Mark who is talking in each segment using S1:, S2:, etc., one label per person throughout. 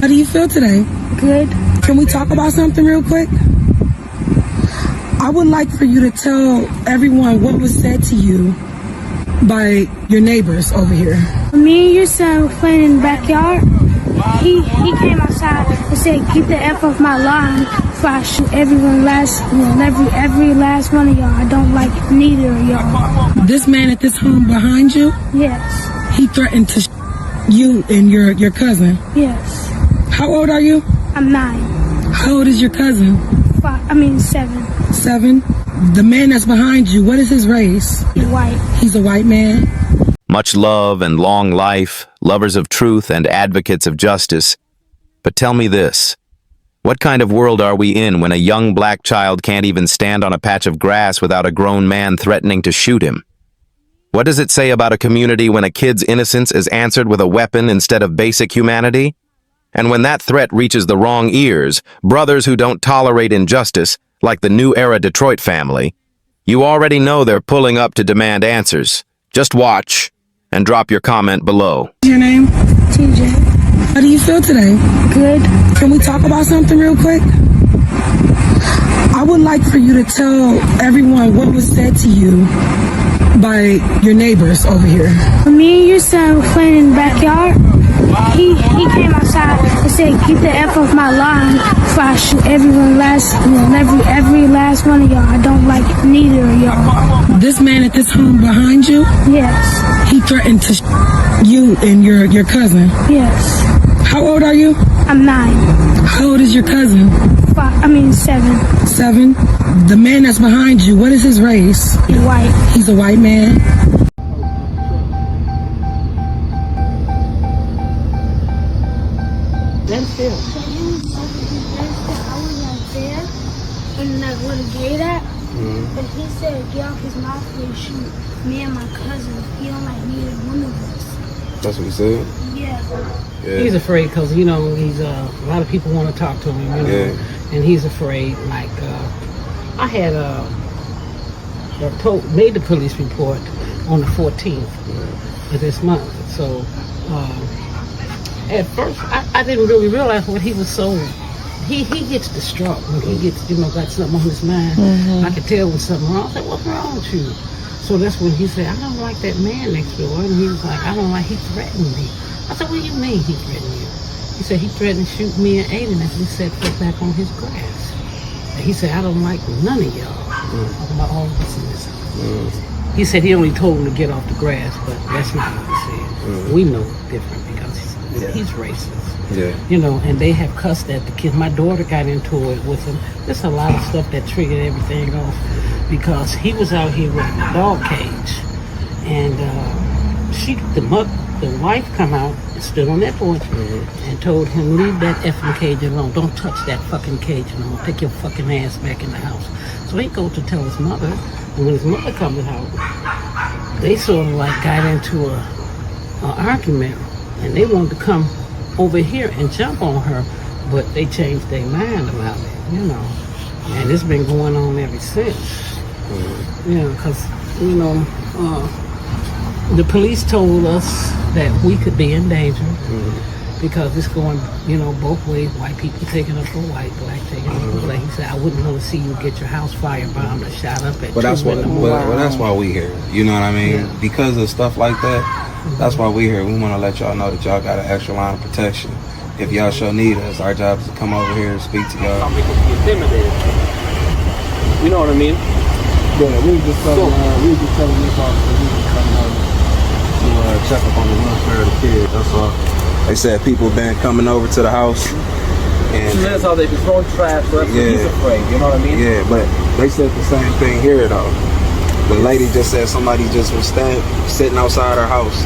S1: How do you feel today?
S2: Good.
S1: Can we talk about something real quick? I would like for you to tell everyone what was said to you by your neighbors over here.
S2: Me and your son were playing in the backyard. He came outside and said, "Keep the F off my lawn before I shoot every last one of y'all. I don't like neither of y'all."
S1: This man at this home behind you,
S2: Yes.
S1: he threatened to you and your cousin.
S2: Yes.
S1: How old are you?
S2: I'm 9.
S1: How old is your cousin?
S2: 7.
S1: 7. The man that's behind you, what is his race?
S2: He's white.
S1: He's a white man.
S3: Much love and long life, lovers of truth and advocates of justice. But tell me this. What kind of world are we in when a young black child can't even stand on a patch of grass without a grown man threatening to shoot him? What does it say about a community when a kid's innocence is answered with a weapon instead of basic humanity? And when that threat reaches the wrong ears, brothers who don't tolerate injustice, like the New Era Detroit family, you already know they're pulling up to demand answers. Just watch and drop your comment below.
S1: What's your name?
S2: TJ.
S1: How do you feel today?
S2: Good.
S1: Can we talk about something real quick? I would like for you to tell everyone what was said to you by your neighbors over here.
S2: Me and your son were playing in the backyard. He came outside and said, "Keep the F off my lawn before I shoot every last one of y'all. I don't like neither of y'all."
S1: This man at this home behind you,
S2: Yes.
S1: he threatened to you and your cousin.
S2: Yes.
S1: How old are you?
S2: I'm 9.
S1: How old is your cousin?
S2: 7.
S1: 7. The man that's behind you, what is his race?
S2: He's white.
S1: He's a white man.
S2: I was like there, and like where the gate at, and he said, "Get off his mouth and shoot me and my cousin. He don't like neither one of us."
S4: That's what he said?
S2: Yeah.
S5: He's afraid because, he's a lot of people want to talk to him, and he's afraid. Like, I had made the police report on the 14th of this month. So, at first, I didn't really realize what he was so. He gets distraught when he gets, got something on his mind. I could tell when something wrong. I said, "What's wrong with you?" So that's when he said, "I don't like that man next door." And he was like, "I don't like, he threatened me." I said, "What do you mean he threatened you?" He said, "He threatened to shoot me and Aiden as we set foot back on his grass." And he said, "I don't like none of y'all." Talking about all of us in this house. He said he only told him to get off the grass, but that's not what he said. We know different because he's racist. Yeah. And they have cussed at the kids. My daughter got into it with him. There's a lot of stuff that triggered everything off because he was out here with the dog cage, and the wife come out and stood on that porch and told him, "Leave that effing cage alone. Don't touch that fucking cage alone. Take your fucking ass back in the house." So he goes to tell his mother, and when his mother comes out, they sort of like got into a argument, and they wanted to come over here and jump on her, but they changed their mind about it, and it's been going on ever since. Because the police told us that we could be in danger because it's going, both ways. White people taking up for white, black taking up for black. He said, "I wouldn't want to see you get your house firebombed or shot up at."
S4: But that's why we here. You know what I mean? Yeah. Because of stuff like that. That's why we here. We want to let y'all know that y'all got an extra line of protection. If y'all sure need us, our job is to come over here and speak to y'all.
S6: Some people be intimidated. You know what I mean?
S4: Yeah, we were just telling this officer we was coming over to check up on the welfare of the kids. That's all. They said people been coming over to the house. And
S6: that's how they be throwing trash. So he's afraid. You know what I mean?
S4: Yeah, but they said the same thing here though. The lady just said somebody just was sitting outside her house.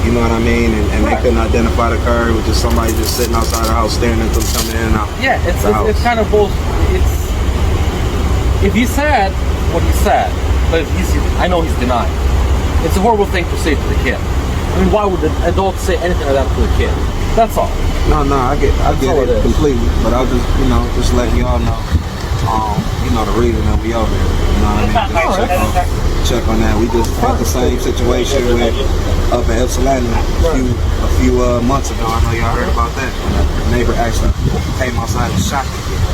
S4: You know what I mean? And they couldn't identify the car. It was just somebody just sitting outside her house staring at them coming in and out.
S6: Yeah, it's kind of both. If he's sad, what he's sad. But I know he's denying. It's a horrible thing to say to the kid. I mean, why would an adult say anything like that to a kid? That's all.
S4: No, I get it completely. But I'll just, just letting y'all know. The reason that we over here. You know what I mean? Check on that. We just had the same situation with up at Epsilon a few months ago. I know y'all heard about that. The neighbor actually came outside and shot the kid.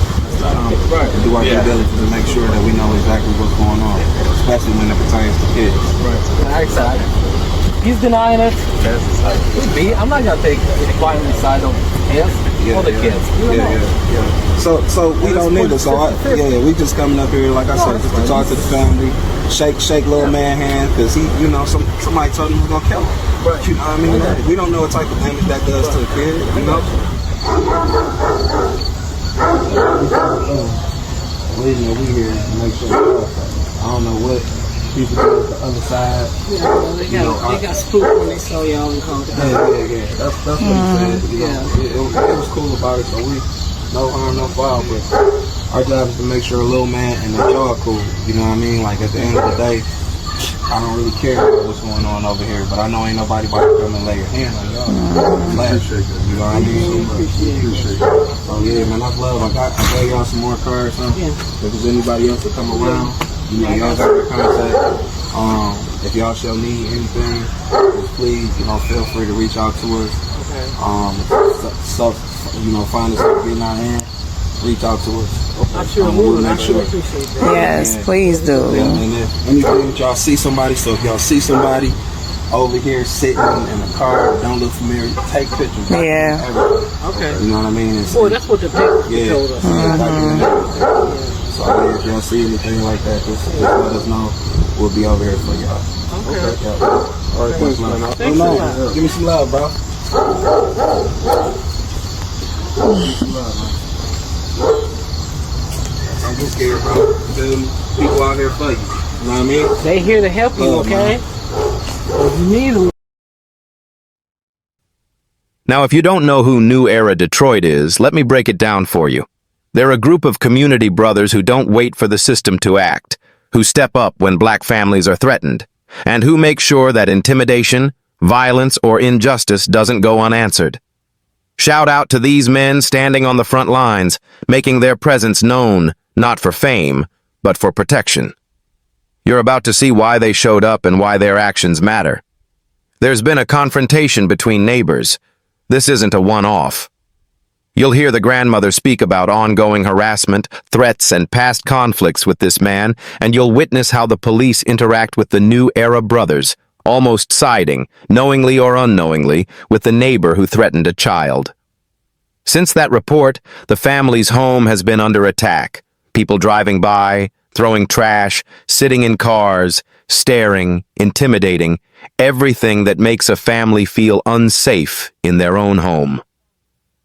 S4: To do our due diligence to make sure that we know exactly what's going on, especially when it pertains to kids.
S6: Exactly. He's denying it. I'm not gonna take the violent side of his or the kids.
S4: So we don't need it. So we just coming up here, like I said, just to talk to the family, shake little man hand, because he, somebody told him he was gonna kill him. Right. You know what I mean? We don't know what type of damage that does to a kid. You know. We here to make sure. I don't know what people do at the other side.
S5: They got spooked when they saw y'all in contact.
S4: Yeah. That's what he said. It was cool about it, so we no harm, no foul. But our job is to make sure a little man and that y'all cool. You know what I mean? Like at the end of the day, I don't really care about what's going on over here, but I know ain't nobody about to come and lay your hand on y'all. Appreciate that. You know what I mean? Appreciate it. So yeah, man, that's love. I gave y'all some more cards, huh? Yeah. If there's anybody else to come around, y'all got your contact. If y'all shall need anything, just please, feel free to reach out to us. Okay. Find us getting our hand, reach out to us.
S5: I sure would. I sure appreciate that.
S7: Yes, please do.
S4: Yeah, and if anything, y'all see somebody, so if y'all see somebody over here sitting in a car, don't look familiar, take pictures.
S7: Yeah.
S5: Okay.
S4: You know what I mean?
S5: That's what the picture told us.
S4: So if y'all see anything like that, just let us know. We'll be over here for y'all.
S5: Okay.
S4: All right, thanks, man.
S5: Thanks a lot.
S4: Give me some love, bro. Give me some love, man. I'm just scared, bro. Them people out here for you. You know what I mean?
S5: They here to help you, okay? If you need them.
S3: Now, if you don't know who New Era Detroit is, let me break it down for you. They're a group of community brothers who don't wait for the system to act, who step up when black families are threatened, and who make sure that intimidation, violence, or injustice doesn't go unanswered. Shout out to these men standing on the front lines, making their presence known, not for fame, but for protection. You're about to see why they showed up and why their actions matter. There's been a confrontation between neighbors. This isn't a one-off. You'll hear the grandmother speak about ongoing harassment, threats, and past conflicts with this man, and you'll witness how the police interact with the New Era brothers, almost siding, knowingly or unknowingly, with the neighbor who threatened a child. Since that report, the family's home has been under attack. People driving by, throwing trash, sitting in cars, staring, intimidating, everything that makes a family feel unsafe in their own home.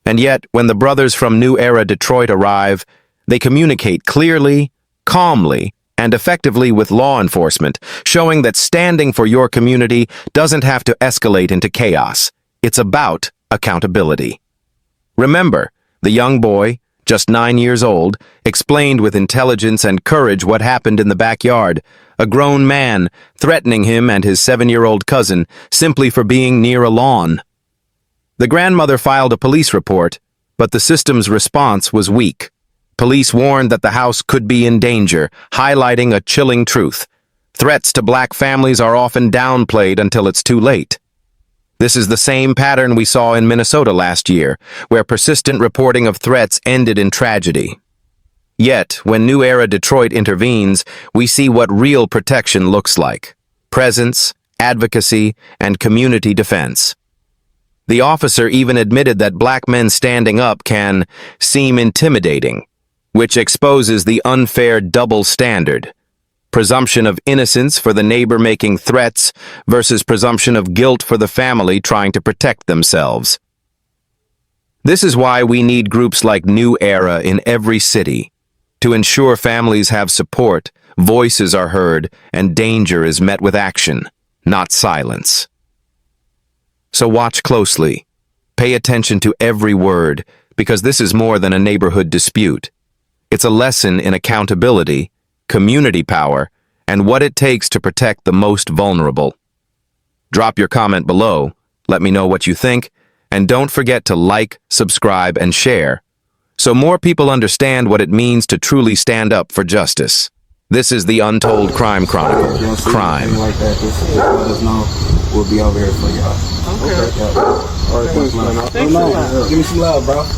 S3: And yet, when the brothers from New Era Detroit arrive, they communicate clearly, calmly, and effectively with law enforcement, showing that standing for your community doesn't have to escalate into chaos. It's about accountability. Remember, the young boy, just 9 years old, explained with intelligence and courage what happened in the backyard, a grown man threatening him and his 7-year-old cousin simply for being near a lawn. The grandmother filed a police report, but the system's response was weak. Police warned that the house could be in danger, highlighting a chilling truth. Threats to black families are often downplayed until it's too late. This is the same pattern we saw in Minnesota last year, where persistent reporting of threats ended in tragedy. Yet, when New Era Detroit intervenes, we see what real protection looks like: presence, advocacy, and community defense. The officer even admitted that black men standing up can seem intimidating, which exposes the unfair double standard. Presumption of innocence for the neighbor making threats versus presumption of guilt for the family trying to protect themselves. This is why we need groups like New Era in every city, to ensure families have support, voices are heard, and danger is met with action, not silence. So watch closely. Pay attention to every word, because this is more than a neighborhood dispute. It's a lesson in accountability, community power, and what it takes to protect the most vulnerable. Drop your comment below, let me know what you think, and don't forget to like, subscribe, and share, so more people understand what it means to truly stand up for justice. This is the Untold Crime Chronicle. Crime.
S4: Like that, just let us know. We'll be over here for y'all. Okay. Yeah. All right, thanks, man.
S5: Thanks a lot.
S4: Give me some love, bro. Give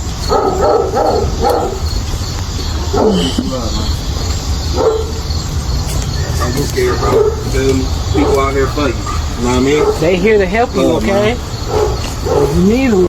S4: me some love, man. I'm just scared, bro. Them people out here for you. You know what I mean?
S5: They here to help you,
S4: Love,
S5: okay?
S4: man.
S5: If you need them.